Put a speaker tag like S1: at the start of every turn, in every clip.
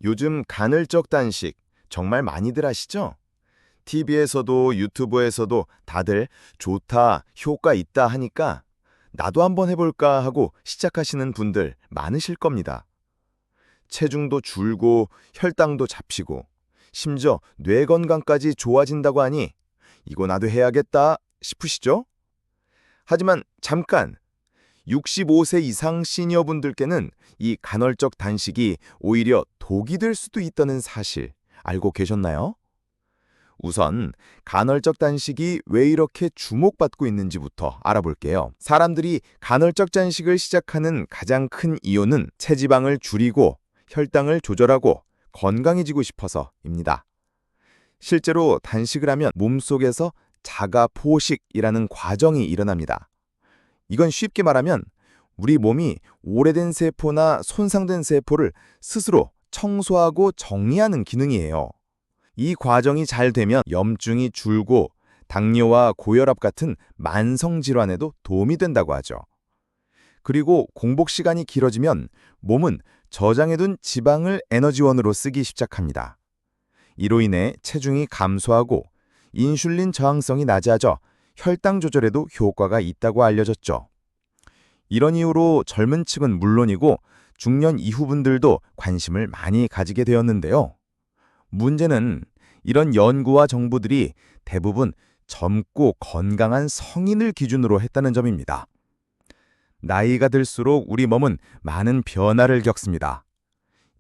S1: 요즘 간헐적 단식 정말 많이들 하시죠? TV에서도 유튜브에서도 다들 좋다, 효과 있다 하니까 나도 한번 해볼까 하고 시작하시는 분들 많으실 겁니다. 체중도 줄고 혈당도 잡히고 심지어 뇌 건강까지 좋아진다고 하니 이거 나도 해야겠다 싶으시죠? 하지만 잠깐! 65세 이상 시니어분들께는 이 간헐적 단식이 오히려 독이 될 수도 있다는 사실 알고 계셨나요? 우선 간헐적 단식이 왜 이렇게 주목받고 있는지부터 알아볼게요. 사람들이 간헐적 단식을 시작하는 가장 큰 이유는 체지방을 줄이고 혈당을 조절하고 건강해지고 싶어서입니다. 실제로 단식을 하면 몸속에서 자가 포식이라는 과정이 일어납니다. 이건 쉽게 말하면 우리 몸이 오래된 세포나 손상된 세포를 스스로 청소하고 정리하는 기능이에요. 이 과정이 잘 되면 염증이 줄고 당뇨와 고혈압 같은 만성 질환에도 도움이 된다고 하죠. 그리고 공복 시간이 길어지면 몸은 저장해둔 지방을 에너지원으로 쓰기 시작합니다. 이로 인해 체중이 감소하고 인슐린 저항성이 낮아져 혈당 조절에도 효과가 있다고 알려졌죠. 이런 이유로 젊은 층은 물론이고 중년 이후분들도 관심을 많이 가지게 되었는데요. 문제는 이런 연구와 정보들이 대부분 젊고 건강한 성인을 기준으로 했다는 점입니다. 나이가 들수록 우리 몸은 많은 변화를 겪습니다.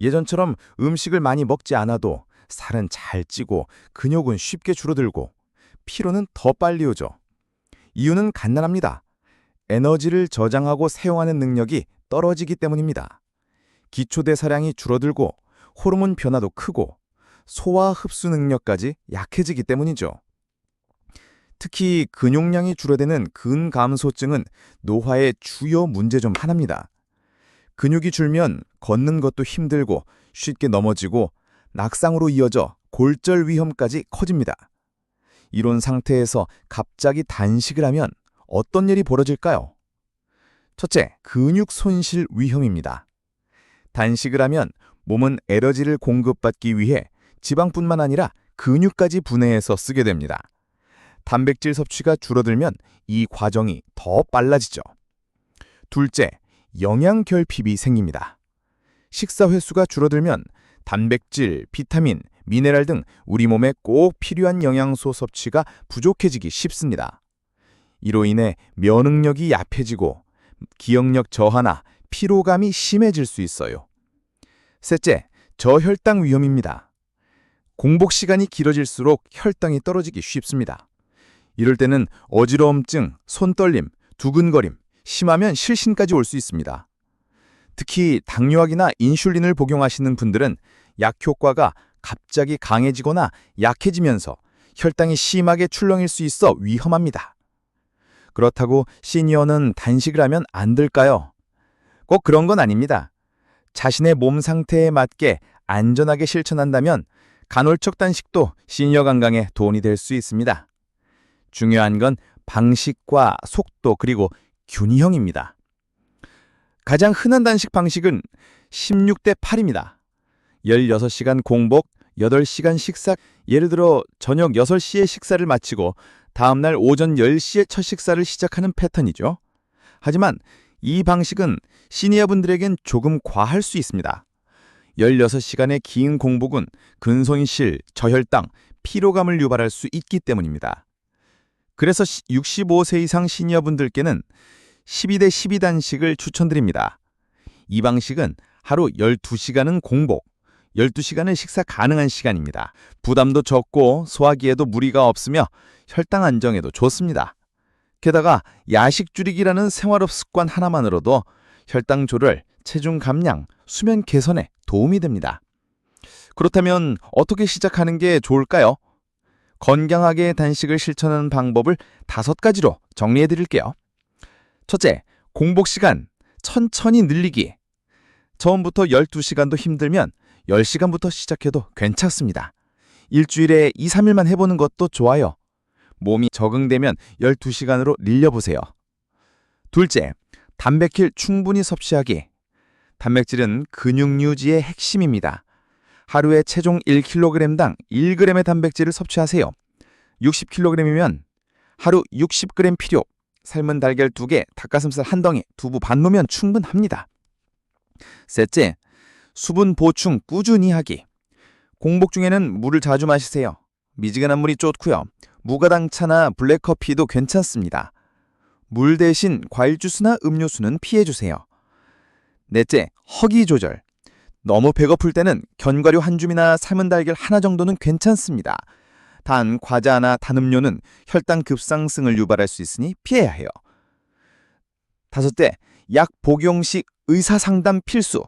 S1: 예전처럼 음식을 많이 먹지 않아도 살은 잘 찌고 근육은 쉽게 줄어들고 피로는 더 빨리 오죠. 이유는 간단합니다. 에너지를 저장하고 사용하는 능력이 떨어지기 때문입니다. 기초대사량이 줄어들고 호르몬 변화도 크고 소화 흡수 능력까지 약해지기 때문이죠. 특히 근육량이 줄어드는 근감소증은 노화의 주요 문제 중 하나입니다. 근육이 줄면 걷는 것도 힘들고 쉽게 넘어지고 낙상으로 이어져 골절 위험까지 커집니다. 이런 상태에서 갑자기 단식을 하면 어떤 일이 벌어질까요? 첫째, 근육 손실 위험입니다. 단식을 하면 몸은 에너지를 공급받기 위해 지방뿐만 아니라 근육까지 분해해서 쓰게 됩니다. 단백질 섭취가 줄어들면 이 과정이 더 빨라지죠. 둘째, 영양 결핍이 생깁니다. 식사 횟수가 줄어들면 단백질, 비타민, 미네랄 등 우리 몸에 꼭 필요한 영양소 섭취가 부족해지기 쉽습니다. 이로 인해 면역력이 약해지고 기억력 저하나 피로감이 심해질 수 있어요. 셋째, 저혈당 위험입니다. 공복 시간이 길어질수록 혈당이 떨어지기 쉽습니다. 이럴 때는 어지러움증, 손떨림, 두근거림, 심하면 실신까지 올 수 있습니다. 특히 당뇨약이나 인슐린을 복용하시는 분들은 약 효과가 갑자기 강해지거나 약해지면서 혈당이 심하게 출렁일 수 있어 위험합니다. 그렇다고 시니어는 단식을 하면 안 될까요? 꼭 그런 건 아닙니다. 자신의 몸 상태에 맞게 안전하게 실천한다면 간헐적 단식도 시니어 건강에 도움이 될 수 있습니다. 중요한 건 방식과 속도 그리고 균형입니다. 가장 흔한 단식 방식은 16대 8입니다. 16시간 공복, 8시간 식사, 예를 들어 저녁 6시에 식사를 마치고 다음날 오전 10시에 첫 식사를 시작하는 패턴이죠. 하지만 이 방식은 시니어분들에겐 조금 과할 수 있습니다. 16시간의 긴 공복은 근손실, 저혈당, 피로감을 유발할 수 있기 때문입니다. 그래서 65세 이상 시니어분들께는 12대 12 단식을 추천드립니다. 이 방식은 하루 12시간은 공복, 12시간은 식사 가능한 시간입니다. 부담도 적고 소화기에도 무리가 없으며 혈당 안정에도 좋습니다. 게다가 야식 줄이기라는 생활업 습관 하나만으로도 혈당 조절, 체중 감량, 수면 개선에 도움이 됩니다. 그렇다면 어떻게 시작하는 게 좋을까요? 건강하게 단식을 실천하는 방법을 5가지로 정리해 드릴게요. 첫째, 공복 시간 천천히 늘리기. 처음부터 12시간도 힘들면 10시간부터 시작해도 괜찮습니다. 일주일에 2, 3일만 해보는 것도 좋아요. 몸이 적응되면 12시간으로 늘려보세요. 둘째, 단백질 충분히 섭취하기. 단백질은 근육 유지의 핵심입니다.
S2: 하루에 체중 1kg당 1g의 단백질을 섭취하세요. 60kg이면 하루 60g 필요. 삶은 달걀 2개, 닭가슴살 1덩이, 두부 반 넣으면 충분합니다. 셋째, 수분 보충 꾸준히 하기. 공복 중에는 물을 자주 마시세요. 미지근한 물이 좋고요. 무가당차나 블랙커피도 괜찮습니다. 물 대신 과일 주스나 음료수는 피해주세요. 넷째, 허기 조절. 너무 배고플 때는 견과류 한 줌이나 삶은 달걀 하나 정도는 괜찮습니다. 단, 과자나 단음료는 혈당 급상승을 유발할 수 있으니 피해야 해요. 다섯째, 약 복용 시 의사 상담 필수.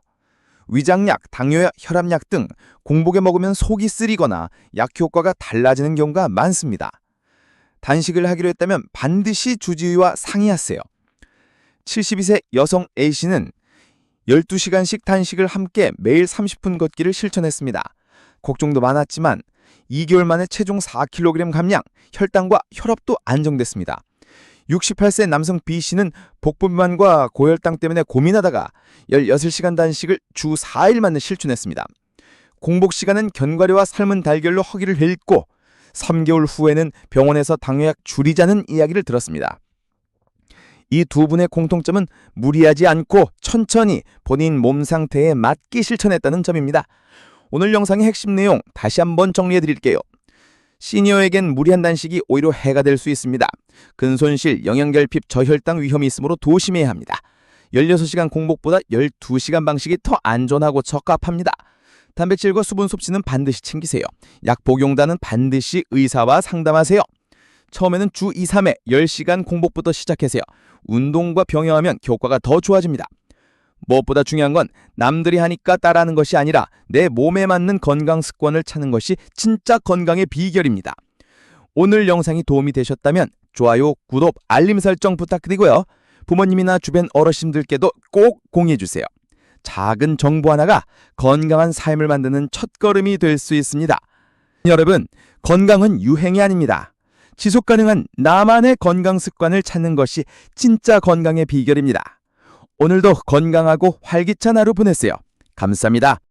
S2: 위장약, 당뇨약, 혈압약 등 공복에 먹으면 속이 쓰리거나 약 효과가 달라지는 경우가 많습니다. 단식을 하기로 했다면 반드시 주治의와 상의하세요. 72세 여성 A씨는 12시간씩 단식을 함께 매일 30분 걷기를 실천했습니다. 걱정도 많았지만 2개월 만에 체중 4kg 감량, 혈당과 혈압도 안정됐습니다. 68세 남성 B씨는 복부비만과 고혈당 때문에 고민하다가 16시간 단식을 주 4일 만에 실천했습니다. 공복 시간은 견과류와 삶은 달걀로 허기를 텄고 3개월 후에는 병원에서 당뇨약 줄이자는 이야기를 들었습니다. 이 두 분의 공통점은 무리하지 않고 천천히 본인 몸 상태에 맞게 실천했다는 점입니다. 오늘 영상의 핵심 내용 다시 한번 정리해 드릴게요. 시니어에겐 무리한 단식이 오히려 해가 될 수 있습니다. 근손실, 영양결핍, 저혈당 위험이 있으므로 조심해야 합니다. 16시간 공복보다 12시간 방식이 더 안전하고 적합합니다. 단백질과 수분 섭취는 반드시 챙기세요. 약 복용단은 반드시 의사와 상담하세요. 처음에는 주 2, 3회 10시간 공복부터 시작하세요. 운동과 병행하면 효과가 더 좋아집니다. 무엇보다 중요한 건 남들이 하니까 따라하는 것이 아니라 내 몸에 맞는 건강 습관을 찾는 것이 진짜 건강의 비결입니다. 오늘 영상이 도움이 되셨다면 좋아요, 구독, 알림 설정 부탁드리고요. 부모님이나 주변 어르신들께도 꼭 공유해주세요. 작은 정보 하나가 건강한 삶을 만드는 첫걸음이 될 수 있습니다. 여러분, 건강은 유행이 아닙니다. 지속 가능한 나만의 건강 습관을 찾는 것이 진짜 건강의 비결입니다. 오늘도 건강하고 활기찬 하루 보내세요. 감사합니다.